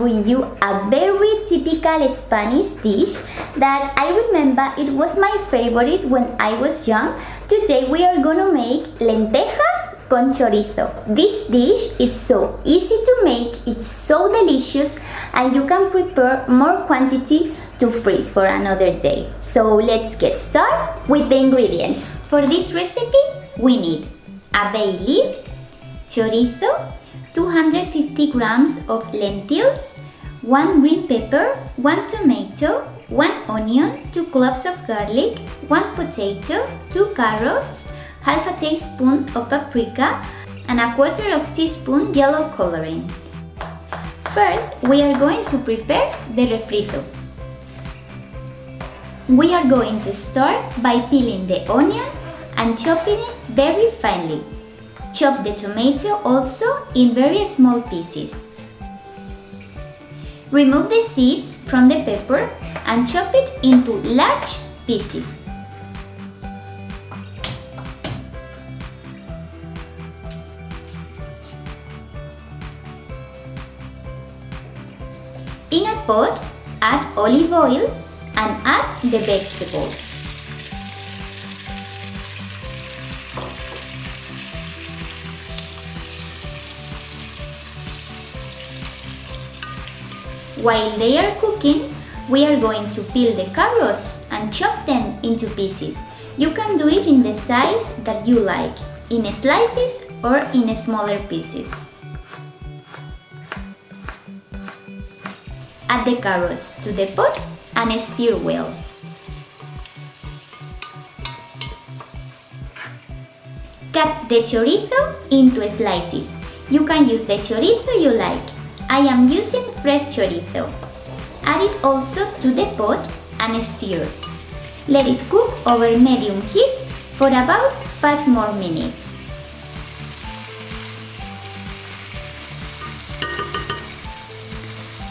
bring you a very typical Spanish dish that I remember it was my favorite when I was young. Today we are gonna make lentejas con chorizo. This dish is so easy to make, it's so delicious, and you can prepare more quantity to freeze for another day. So let's get started with the ingredients. For this recipe we need a bay leaf, chorizo, 250 grams of lentils, 1 green pepper, 1 tomato, 1 onion, 2 cloves of garlic, 1 potato, 2 carrots, half a teaspoon of paprika, and a quarter of teaspoon yellow coloring. First, we are going to prepare the refrito. We are going to start by peeling the onion and chopping it very finely. Chop the tomato also in very small pieces. Remove the seeds from the pepper and chop it into large pieces. In a pot, add olive oil and add the vegetables. While they are cooking, we are going to peel the carrots and chop them into pieces. You can do it in the size that you like, in slices or in smaller pieces. Add the carrots to the pot and stir well. Cut the chorizo into slices. You can use the chorizo you like. I am using fresh chorizo. Add it also to the pot and stir. Let it cook over medium heat for about 5 more minutes.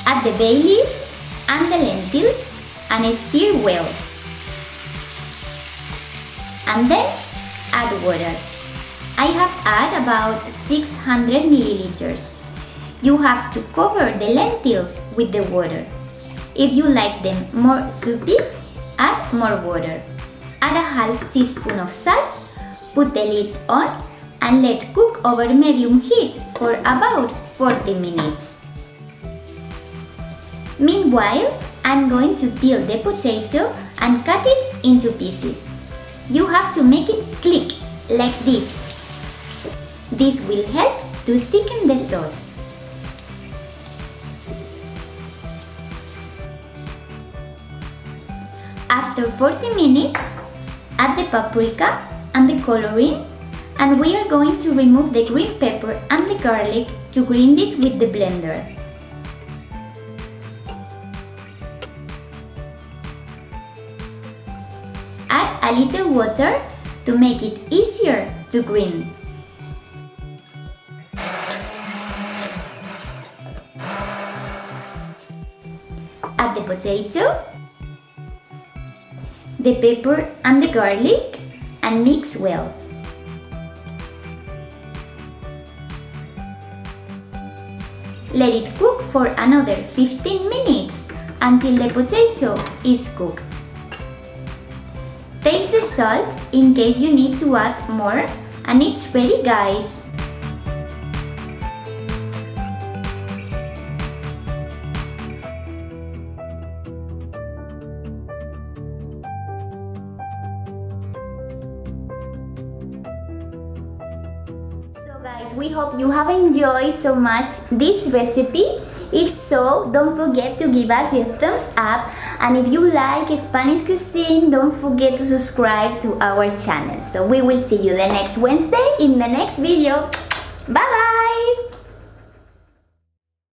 Add the bay leaf and the lentils and stir well. And then add water. I have added about 600 milliliters. You have to cover the lentils with the water. If you like them more soupy, add more water. Add a half teaspoon of salt, put the lid on and let cook over medium heat for about 40 minutes. Meanwhile, I'm going to peel the potato and cut it into pieces. You have to make it click like this. This will help to thicken the sauce. After 40 minutes, add the paprika and the coloring, and we are going to remove the green pepper and the garlic to grind it with the blender. Add a little water to make it easier to grind. Add the potato, the pepper and the garlic and mix well. Let it cook for another 15 minutes until the potato is cooked. Taste the salt in case you need to add more, and it's ready, guys! Guys, we hope you have enjoyed so much this recipe. If so, don't forget to give us your thumbs up, and if you like Spanish cuisine, don't forget to subscribe to our channel. So we will see you the next Wednesday in the next video. Bye bye!